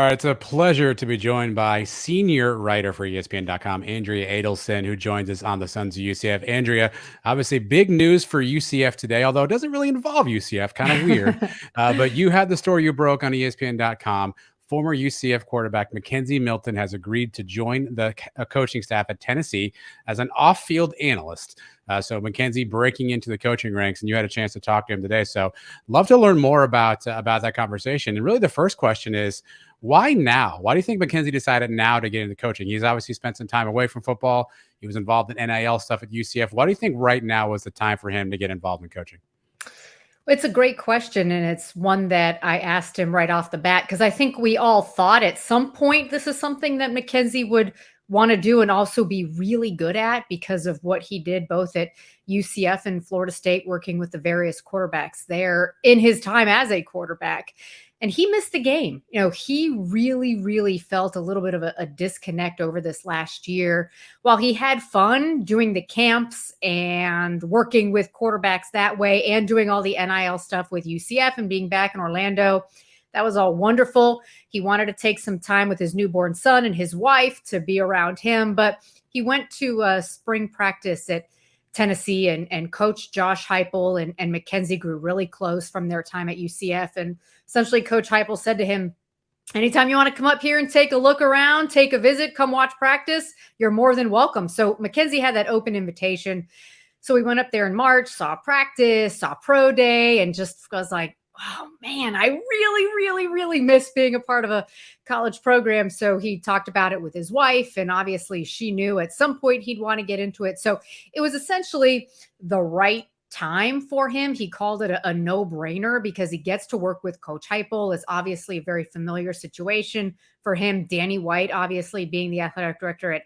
All right, it's a pleasure to be joined by senior writer for ESPN.com, Andrea Adelson, who joins us on the Sons of UCF. Andrea, obviously big news for UCF today, although it doesn't really involve UCF, kind of weird. But you had the story you broke on ESPN.com. Former UCF quarterback Mackenzie Milton has agreed to join the coaching staff at Tennessee as an off-field analyst. So Mackenzie breaking into the coaching ranks, and you had a chance to talk to him today. So love to learn more about that conversation. And really, the first question is, why now? Why do you think Mackenzie decided now to get into coaching? He's obviously spent some time away from football. He was involved in NIL stuff at UCF. Why do you think right now was the time for him to get involved in coaching? It's a great question, and it's one that I asked him right off the bat because I think we all thought at some point this is something that Mackenzie would want to do and also be really good at because of what he did both at UCF and Florida State, working with the various quarterbacks there in his time as a quarterback. And he missed the game. He really, really felt a little bit of a disconnect over this last year. While he had fun doing the camps and working with quarterbacks that way and doing all the NIL stuff with UCF and being back in Orlando, that was all wonderful. He wanted to take some time with his newborn son and his wife to be around him, but he went to spring practice at Tennessee and Coach Josh Heupel and Mackenzie grew really close from their time at UCF. And essentially Coach Heupel said to him, anytime you want to come up here and take a look around, take a visit, come watch practice, you're more than welcome. So Mackenzie had that open invitation. So we went up there in March, saw practice, saw pro day, and just was like, oh man, I really, really, really miss being a part of a college program. So he talked about it with his wife, and obviously she knew at some point he'd want to get into it. So it was essentially the right time for him. He called it a no-brainer because he gets to work with Coach Heupel. It's obviously a very familiar situation for him. Danny White, obviously being the athletic director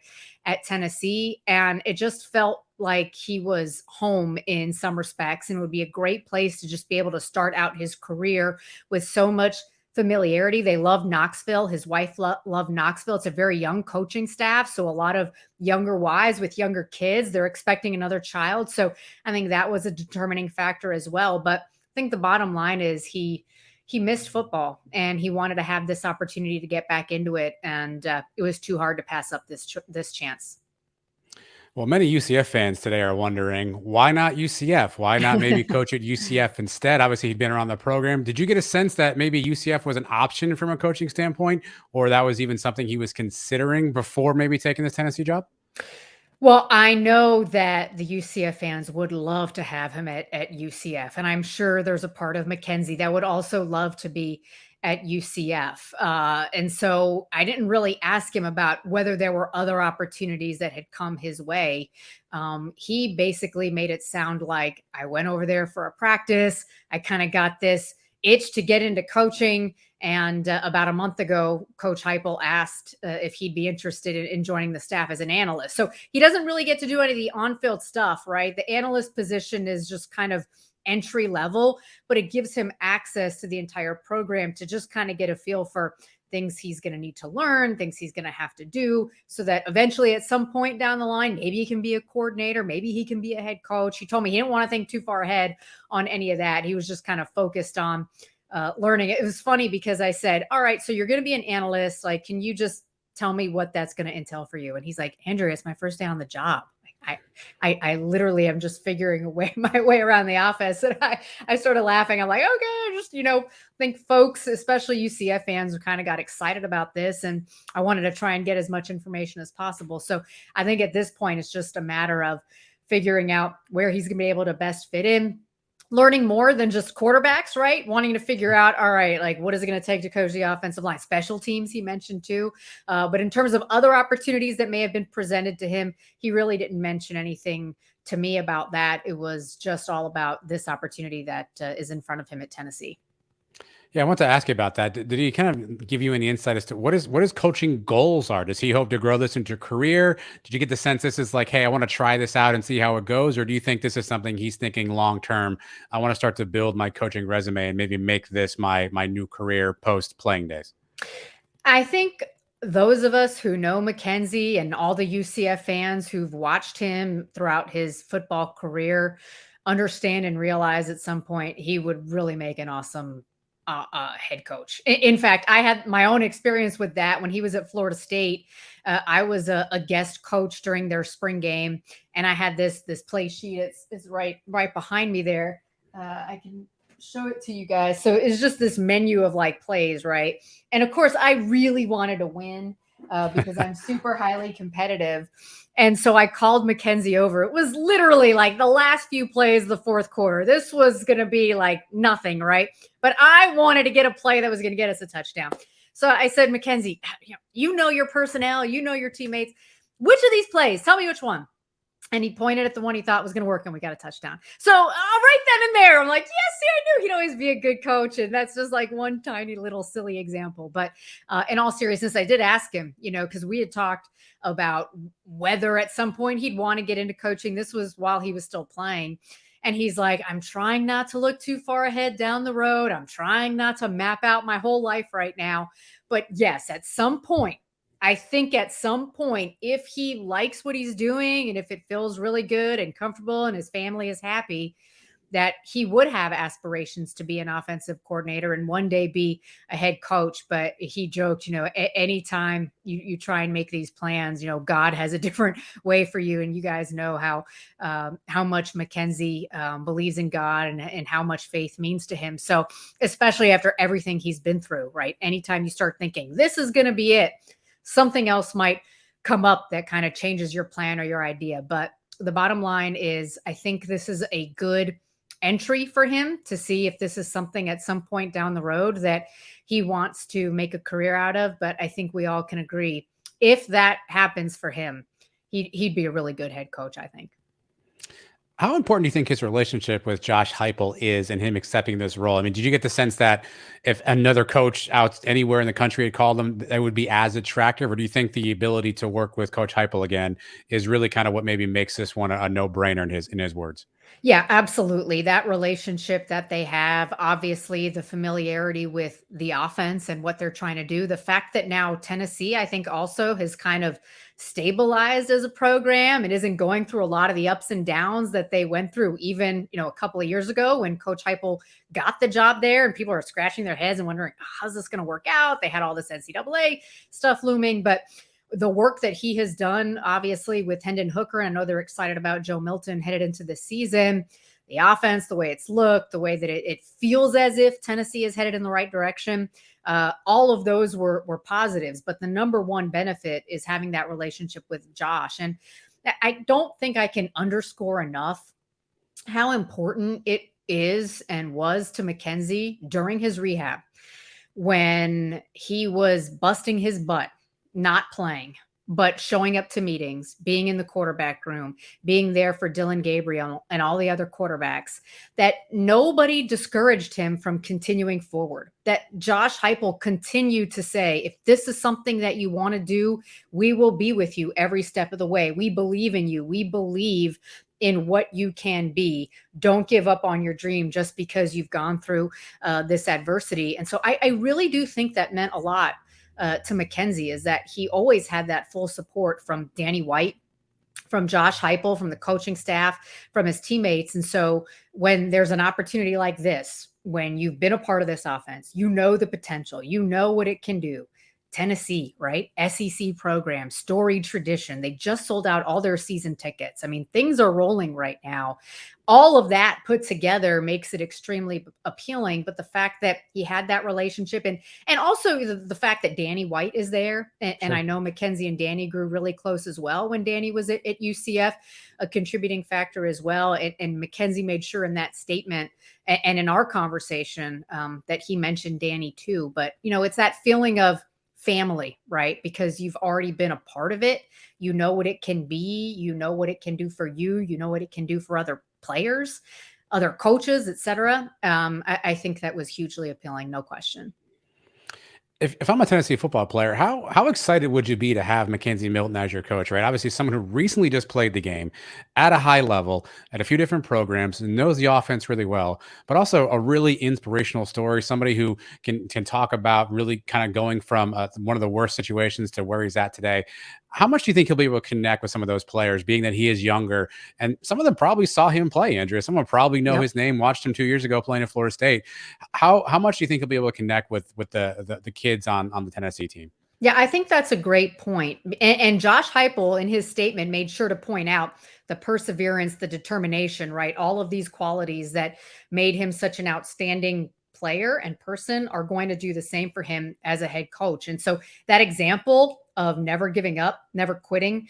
at Tennessee. And it just felt like he was home in some respects and would be a great place to just be able to start out his career with so much familiarity. They love Knoxville. His wife loved Knoxville. It's a very young coaching staff. So a lot of younger wives with younger kids, they're expecting another child. So I think that was a determining factor as well. But I think the bottom line is he missed football and he wanted to have this opportunity to get back into it. And it was too hard to pass up this chance. Well, many UCF fans today are wondering, why not UCF? Why not maybe coach at UCF instead? Obviously, he'd been around the program. Did you get a sense that maybe UCF was an option from a coaching standpoint, or that was even something he was considering before maybe taking this Tennessee job? Well, I know that the UCF fans would love to have him at UCF. And I'm sure there's a part of Mackenzie that would also love to be at UCF. And so I didn't really ask him about whether there were other opportunities that had come his way. He basically made it sound like I went over there for a practice. I kind of got this itch to get into coaching. And about a month ago, Coach Heupel asked if he'd be interested in joining the staff as an analyst. So he doesn't really get to do any of the on-field stuff, right? The analyst position is just kind of entry level, but it gives him access to the entire program to just kind of get a feel for things he's going to need to learn, things he's going to have to do so that eventually at some point down the line, maybe he can be a coordinator, maybe he can be a head coach. He told me he didn't want to think too far ahead on any of that. He was just kind of focused on learning. It was funny because I said, all right, so you're going to be an analyst. Like, can you just tell me what that's going to entail for you? And he's like, Andrea, it's my first day on the job. I literally am just figuring my way around the office. And I started laughing. I'm like, okay, just, think folks, especially UCF fans, who kind of got excited about this. And I wanted to try and get as much information as possible. So I think at this point, it's just a matter of figuring out where he's going to be able to best fit in. Learning more than just quarterbacks, right? Wanting to figure out, all right, like what is it going to take to coach the offensive line? Special teams, he mentioned too. But in terms of other opportunities that may have been presented to him, he really didn't mention anything to me about that. It was just all about this opportunity that is in front of him at Tennessee. Yeah, I want to ask you about that. Did he kind of give you any insight as to what his coaching goals are? Does he hope to grow this into a career? Did you get the sense this is like, hey, I want to try this out and see how it goes? Or do you think this is something he's thinking long term? I want to start to build my coaching resume and maybe make this my new career post playing days. I think those of us who know Mackenzie and all the UCF fans who've watched him throughout his football career understand and realize at some point he would really make an awesome head coach. In fact, I had my own experience with that when he was at Florida State. I was a guest coach during their spring game, and I had this play sheet. It's right behind me there. I can show it to you guys. So it's just this menu of like plays, right? And of course, I really wanted to win because I'm super highly competitive. And so I called Mackenzie over. It was literally like the last few plays of the fourth quarter. This was going to be like nothing, right? But I wanted to get a play that was going to get us a touchdown. So I said, Mackenzie, you know your personnel, you know your teammates. Which of these plays? Tell me which one. And he pointed at the one he thought was going to work, and we got a touchdown. So right then and there, I'm like, yes, see, I knew he'd always be a good coach. And that's just like one tiny little silly example. But in all seriousness, I did ask him, because we had talked about whether at some point he'd want to get into coaching. This was while he was still playing. And he's like, I'm trying not to look too far ahead down the road. I'm trying not to map out my whole life right now. But yes, at some point, I think at some point, if he likes what he's doing and if it feels really good and comfortable and his family is happy, that he would have aspirations to be an offensive coordinator and one day be a head coach. But he joked, anytime you try and make these plans, God has a different way for you. And you guys know how much Mackenzie believes in God and how much faith means to him. So especially after everything he's been through, right? Anytime you start thinking this is going to be it, something else might come up that kind of changes your plan or your idea. But the bottom line is, I think this is a good entry for him to see if this is something at some point down the road that he wants to make a career out of. But I think we all can agree, if that happens for him, he'd be a really good head coach, I think. How important do you think his relationship with Josh Heupel is in him accepting this role? I mean, did you get the sense that if another coach out anywhere in the country had called him, that would be as attractive? Or do you think the ability to work with Coach Heupel again is really kind of what maybe makes this one a no-brainer in his words? Yeah, absolutely. That relationship that they have, obviously the familiarity with the offense and what they're trying to do. The fact that now Tennessee, I think, also has kind of stabilized as a program. It isn't going through a lot of the ups and downs that they went through even, a couple of years ago when Coach Heupel got the job there and people are scratching their heads and wondering, how's this going to work out? They had all this NCAA stuff looming, but the work that he has done, obviously, with Hendon Hooker, I know they're excited about Joe Milton headed into the season. The offense, the way it's looked, the way that it feels as if Tennessee is headed in the right direction. All of those were positives. But the number one benefit is having that relationship with Josh. And I don't think I can underscore enough how important it is and was to Mackenzie during his rehab when he was busting his butt, not playing, but showing up to meetings, being in the quarterback room, being there for Dylan Gabriel and all the other quarterbacks, that nobody discouraged him from continuing forward. That Josh Heupel continued to say, if this is something that you want to do, we will be with you every step of the way. We believe in you. We believe in what you can be. Don't give up on your dream just because you've gone through this adversity. And so I really do think that meant a lot to Mackenzie, is that he always had that full support from Danny White, from Josh Heupel, from the coaching staff, from his teammates. And so when there's an opportunity like this, when you've been a part of this offense, you know the potential, you know what it can do. Tennessee, right? SEC program, storied tradition. They just sold out all their season tickets. I mean, things are rolling right now. All of that put together makes it extremely appealing. But the fact that he had that relationship and also the fact that Danny White is there. And Sure. I know Mackenzie and Danny grew really close as well when Danny was at UCF, a contributing factor as well. And Mackenzie made sure in that statement and in our conversation that he mentioned Danny too. But, it's that feeling of family, right? Because you've already been a part of it. You know what it can be. You know what it can do for you. You know what it can do for other players, other coaches, etc. I think that was hugely appealing, no question. If I'm a Tennessee football player, how excited would you be to have Mackenzie Milton as your coach, right? Obviously, someone who recently just played the game at a high level at a few different programs and knows the offense really well, but also a really inspirational story. Somebody who can talk about really kind of going from one of the worst situations to where he's at today. How much do you think he'll be able to connect with some of those players, being that he is younger, and some of them probably saw him play, Andrea? Someone probably know his name, watched him 2 years ago playing at Florida State. How much do you think he'll be able to connect with the kids on the Tennessee team? Yeah, I think that's a great point. And Josh Heupel in his statement made sure to point out the perseverance, the determination, right? All of these qualities that made him such an outstanding player and person are going to do the same for him as a head coach. And so that example of never giving up, never quitting,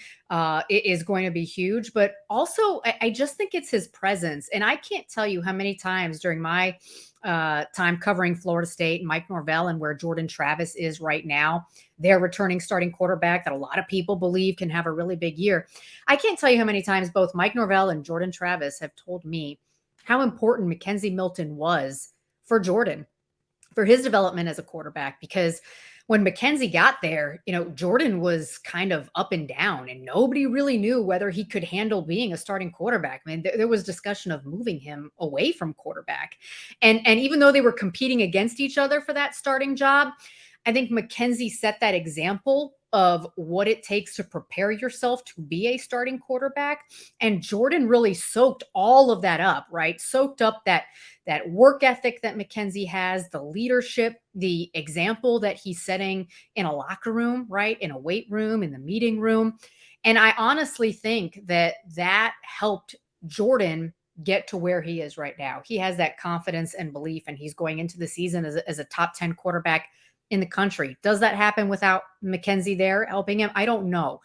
is going to be huge. But also, I just think it's his presence. And I can't tell you how many times during my time covering Florida State, Mike Norvell, and where Jordan Travis is right now, their returning starting quarterback that a lot of people believe can have a really big year. I can't tell you how many times both Mike Norvell and Jordan Travis have told me how important McKenzie Milton was for Jordan, for his development as a quarterback, because when McKenzie got there, Jordan was kind of up and down and nobody really knew whether he could handle being a starting quarterback. I mean, there was discussion of moving him away from quarterback. And even though they were competing against each other for that starting job, I think McKenzie set that example of what it takes to prepare yourself to be a starting quarterback. And Jordan really soaked all of that up, right? Soaked up that work ethic that McKenzie has, the leadership, the example that he's setting in a locker room, right? In a weight room, in the meeting room. And I honestly think that helped Jordan get to where he is right now. He has that confidence and belief, and he's going into the season as a top 10 quarterback in the country. Does that happen without McKenzie there helping him? I don't know.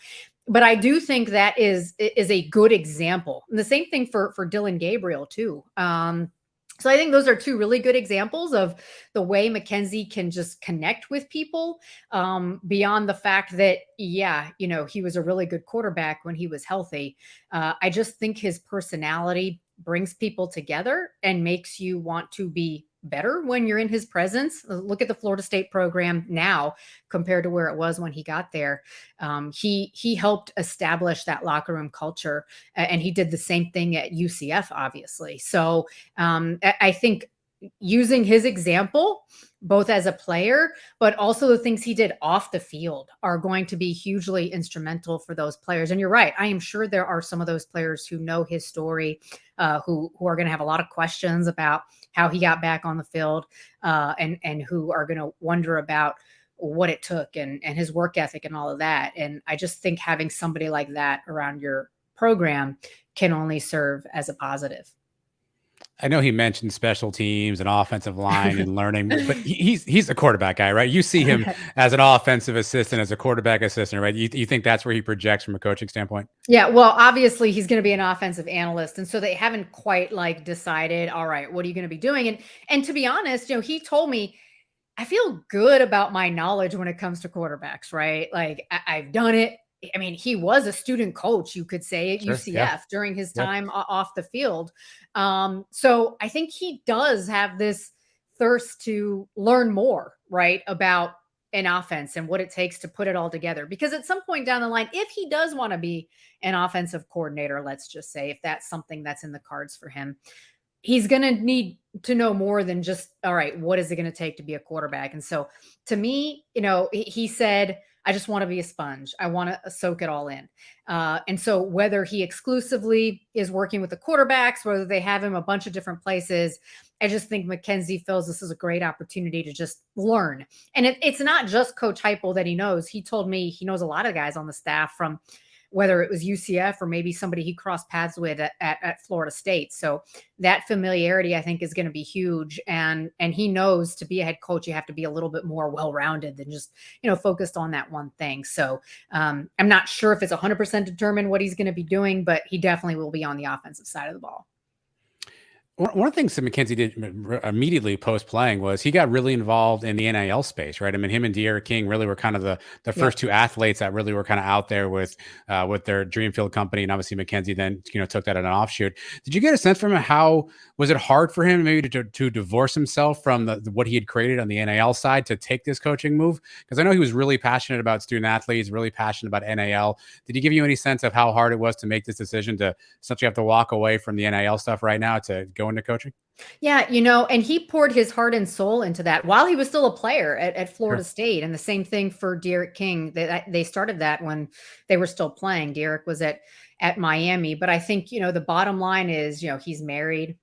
But I do think that is a good example. And the same thing for Dylan Gabriel too. So I think those are two really good examples of the way McKenzie can just connect with people, beyond the fact that, he was a really good quarterback when he was healthy. I just think his personality brings people together and makes you want to be better when you're in his presence. Look at the Florida State program now compared to where it was when he got there. He helped establish that locker room culture, and he did the same thing at UCF, obviously. So I think using his example, both as a player, but also the things he did off the field, are going to be hugely instrumental for those players. And you're right. I am sure there are some of those players who know his story, who are going to have a lot of questions about how he got back on the field, and who are going to wonder about what it took and his work ethic and all of that. And I just think having somebody like that around your program can only serve as a positive. I know he mentioned special teams and offensive line and learning, but he's a quarterback guy, right? You see him as an offensive assistant, as a quarterback assistant, right? You think that's where he projects from a coaching standpoint? Yeah, well, obviously he's going to be an offensive analyst. And so they haven't quite decided, all right, what are you going to be doing? And to be honest, he told me, I feel good about my knowledge when it comes to quarterbacks, right? Like I've done it. I mean, he was a student coach, you could say, at UCF during his time off the field. So I think he does have this thirst to learn more, right, about an offense and what it takes to put it all together. Because at some point down the line, if he does want to be an offensive coordinator, let's just say, if that's something that's in the cards for him, he's going to need to know more than just, all right, what is it going to take to be a quarterback? And so to me, he said, I just want to be a sponge. I want to soak it all in. And so whether he exclusively is working with the quarterbacks, whether they have him a bunch of different places, I just think McKenzie feels this is a great opportunity to just learn. And it's not just Coach Heupel that he knows. He told me he knows a lot of guys on the staff, from whether it was UCF or maybe somebody he crossed paths with at Florida State. So that familiarity, I think, is going to be huge. And he knows to be a head coach, you have to be a little bit more well-rounded than just, focused on that one thing. So I'm not sure if it's 100% determined what he's going to be doing, but he definitely will be on the offensive side of the ball. One of the things that McKenzie did immediately post playing was he got really involved in the NIL space, right? I mean, him and De'Ara King really were kind of the first two athletes that really were kind of out there with their Dreamfield company, and obviously McKenzie then took that at an offshoot. Did you get a sense from him? How was it hard for him maybe to divorce himself from what he had created on the NIL side to take this coaching move? Because I know he was really passionate about student athletes, really passionate about NIL. Did he give you any sense of how hard it was to make this decision to essentially have to walk away from the NIL stuff right now to go go into coaching? Yeah, and he poured his heart and soul into that while he was still a player at Florida State. And the same thing for Derek King. They started that when they were still playing. Derek was at Miami. But I think, the bottom line is, he's married.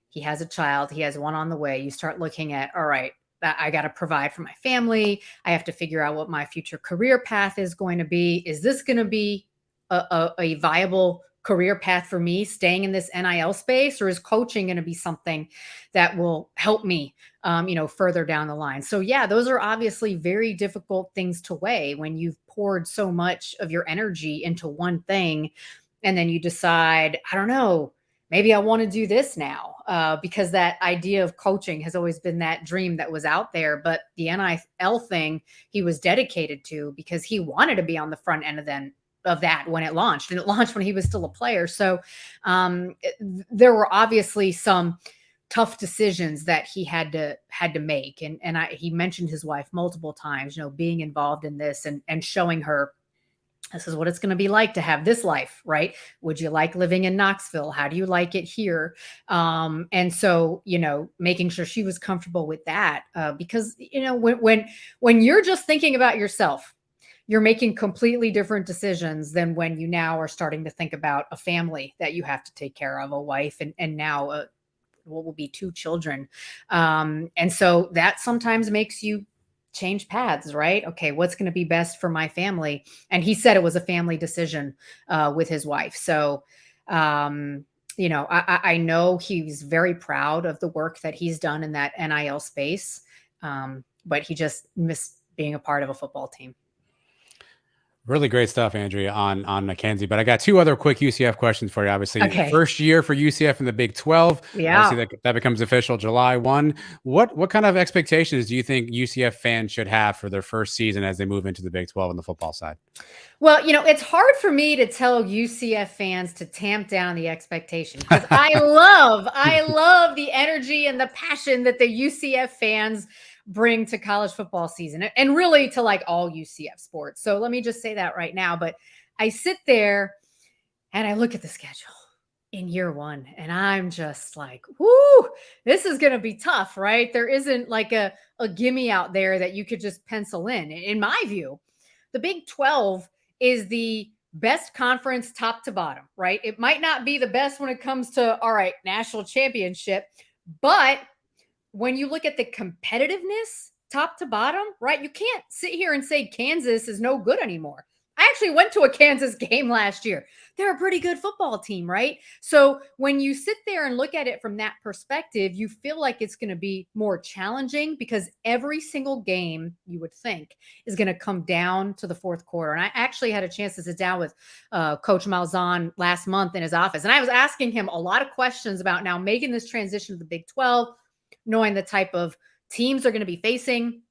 He has a child. He has one on the way. You start looking at, all right, I got to provide for my family. I have to figure out what my future career path is going to be. Is this going to be a viable career path for me staying in this NIL space, or is coaching going to be something that will help me, further down the line? So yeah, those are obviously very difficult things to weigh when you've poured so much of your energy into one thing. And then you decide, I don't know, maybe I want to do this now, because that idea of coaching has always been that dream that was out there. But the NIL thing he was dedicated to because he wanted to be on the front end of that when it launched, and it launched when he was still a player. So there were obviously some tough decisions that he had to make. And he mentioned his wife multiple times, being involved in this and showing her, this is what it's going to be like to have this life, right? Would you like living in Knoxville? How do you like it here? And so, making sure she was comfortable with that, because, when you're just thinking about yourself, you're making completely different decisions than when you now are starting to think about a family that you have to take care of, a wife, and now what will be 2 children. And so that sometimes makes you change paths, right? Okay, what's going to be best for my family? And he said it was a family decision with his wife. So, I know he's very proud of the work that he's done in that NIL space, but he just missed being a part of a football team. Really great stuff, Andrea, on Mackenzie. But I got 2 other quick UCF questions for you. Obviously, Okay. first year for UCF in the Big 12. Yeah. Obviously, that becomes official July 1. What kind of expectations do you think UCF fans should have for their first season as they move into the Big 12 on the football side? Well, it's hard for me to tell UCF fans to tamp down the expectation because I love the energy and the passion that the UCF fans bring to college football season and really to like all UCF sports. So let me just say that right now. But I sit there and I look at the schedule in year 1 and I'm just like, whoo, this is going to be tough, right? There isn't like a gimme out there that you could just pencil in my view. The Big 12 is the best conference top to bottom, right? It might not be the best when it comes to, all right, national championship, but when you look at the competitiveness top to bottom, right, you can't sit here and say Kansas is no good anymore. I actually went to a Kansas game last year. They're a pretty good football team, right? So when you sit there and look at it from that perspective, you feel like it's going to be more challenging because every single game, you would think, is going to come down to the fourth quarter. And I actually had a chance to sit down with Coach Malzahn last month in his office. And I was asking him a lot of questions about now making this transition to the Big 12, knowing the type of teams they're going to be facing,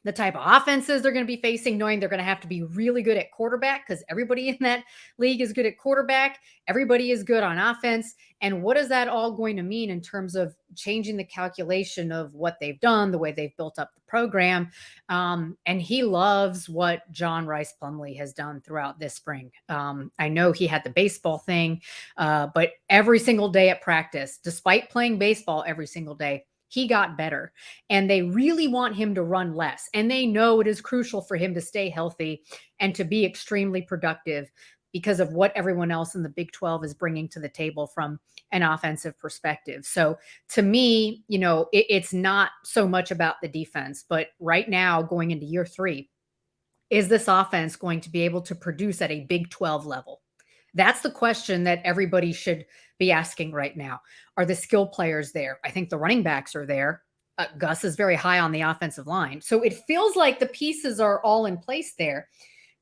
the type of offenses they're going to be facing, knowing they're going to have to be really good at quarterback because everybody in that league is good at quarterback. Everybody is good on offense. And what is that all going to mean in terms of changing the calculation of what they've done, the way they've built up the program? And he loves what Rhys Plumlee has done throughout this spring. I know he had the baseball thing, but every single day at practice, despite playing baseball every single day, he got better, and they really want him to run less. And they know it is crucial for him to stay healthy and to be extremely productive because of what everyone else in the Big 12 is bringing to the table from an offensive perspective. So to me, it's not so much about the defense, but right now going into year 3, is this offense going to be able to produce at a Big 12 level? That's the question that everybody should be asking right now. Are the skill players there? I think the running backs are there. Gus is very high on the offensive line. So it feels like the pieces are all in place there.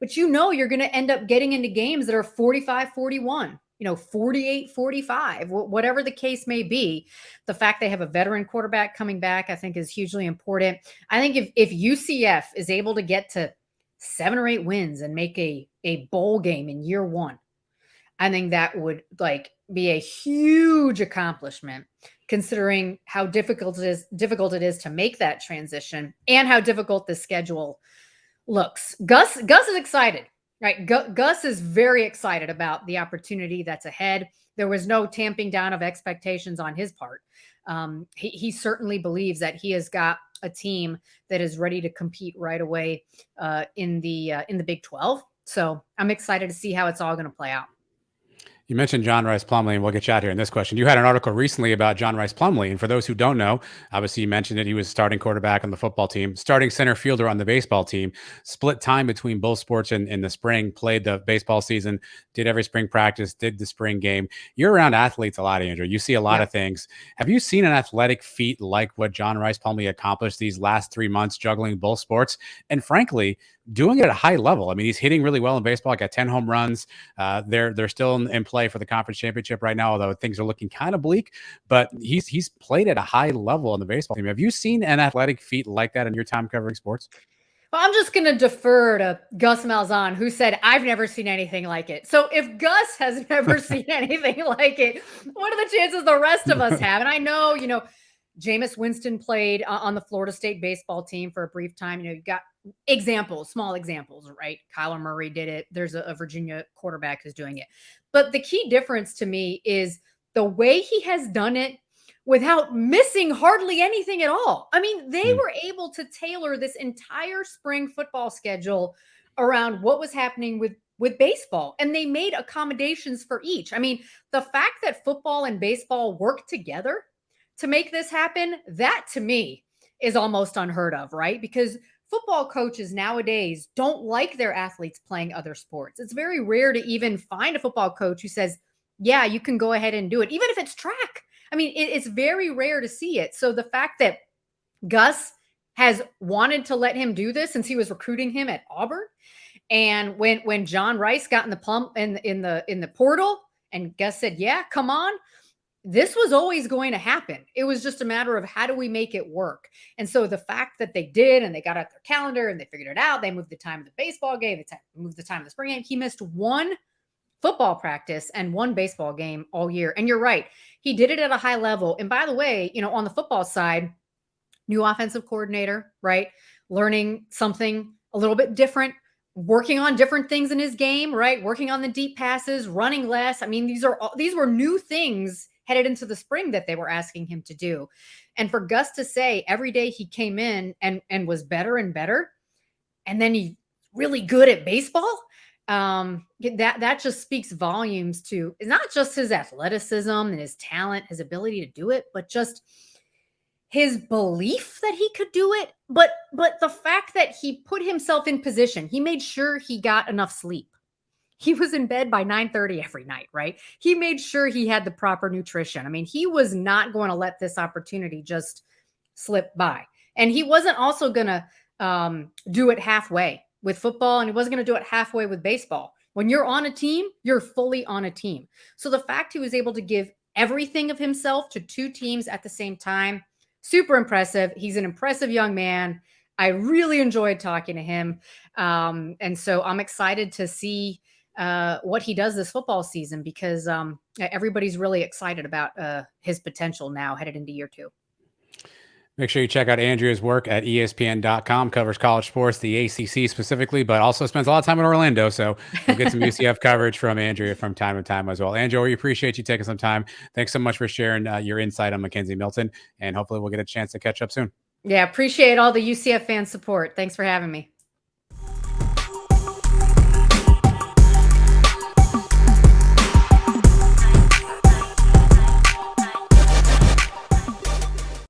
But you're going to end up getting into games that are 45-41, 48-45, whatever the case may be. The fact they have a veteran quarterback coming back, I think, is hugely important. I think if UCF is able to get to 7 or 8 wins and make a bowl game in year 1, I think that would be a huge accomplishment considering how difficult it is to make that transition and how difficult the schedule looks. Gus is excited, right? Gus is very excited about the opportunity that's ahead. there was no tamping down of expectations on his part. He certainly believes that he has got a team that is ready to compete right away in the Big 12. So I'm excited to see how it's all going to play out. You mentioned John Rhys Plumlee, and we'll get you out here in this question. You had an article recently about John Rhys Plumlee, and for those who don't know, obviously you mentioned that he was starting quarterback on the football team, starting center fielder on the baseball team, split time between both sports in the spring, played the baseball season, did every spring practice, did the spring game. You're around athletes a lot, Andrew. You see a lot of things. Have you seen an athletic feat like what John Rhys Plumlee accomplished these last 3 months, juggling both sports? And frankly, doing it at a high level. I mean, he's hitting really well in baseball. Got 10 home runs. They're still in play for the conference championship right now, although things are looking kind of bleak. But he's played at a high level on the baseball team. Have you seen an athletic feat like that in your time covering sports? Well, I'm just going to defer to Gus Malzahn, who said, I've never seen anything like it. So if Gus has never seen anything like it, what are the chances the rest of us have? And I know, Jameis Winston played on the Florida State baseball team for a brief time. You've got examples, small examples, right? Kyler Murray did it. There's a Virginia quarterback who's doing it. But the key difference to me is the way he has done it without missing hardly anything at all. I mean, they were able to tailor this entire spring football schedule around what was happening with baseball, and they made accommodations for each. I mean, the fact that football and baseball work together to make this happen, that to me is almost unheard of, right? Because football coaches nowadays don't like their athletes playing other sports. It's very rare to even find a football coach who says, yeah, you can go ahead and do it, even if it's track. I mean, it's very rare to see it. So the fact that Gus has wanted to let him do this since he was recruiting him at Auburn, and when John Rhys got in the portal, and Gus said, "Yeah, come on," this was always going to happen. It was just a matter of how do we make it work. And so the fact that they did, and they got out their calendar and they figured it out, they moved the time of the baseball game, they moved the time of the spring game. He missed one football practice and one baseball game all year. And you're right. He did it at a high level. And by the way, on the football side, new offensive coordinator, right? Learning something a little bit different, working on different things in his game, right? Working on the deep passes, running less. I mean, these were new things headed into the spring that they were asking him to do. And for Gus to say every day he came in and was better and better, and then he's really good at baseball, that just speaks volumes to not just his athleticism and his talent, his ability to do it, but just his belief that he could do it. But the fact that he put himself in position, he made sure he got enough sleep. He was in bed by 9:30 every night, right? He made sure he had the proper nutrition. I mean, he was not going to let this opportunity just slip by. And he wasn't also going to do it halfway with football, and he wasn't going to do it halfway with baseball. When you're on a team, you're fully on a team. So the fact he was able to give everything of himself to two teams at the same time, super impressive. He's an impressive young man. I really enjoyed talking to him. And so I'm excited to see what he does this football season, because everybody's really excited about his potential now headed into year 2. Make sure you check out Andrea's work at ESPN.com. Covers college sports, the ACC specifically, but also spends a lot of time in Orlando. So we'll get some UCF coverage from Andrea from time to time as well. Andrea, we appreciate you taking some time. Thanks so much for sharing your insight on McKenzie Milton, and hopefully we'll get a chance to catch up soon. Yeah, appreciate all the UCF fan support. Thanks for having me.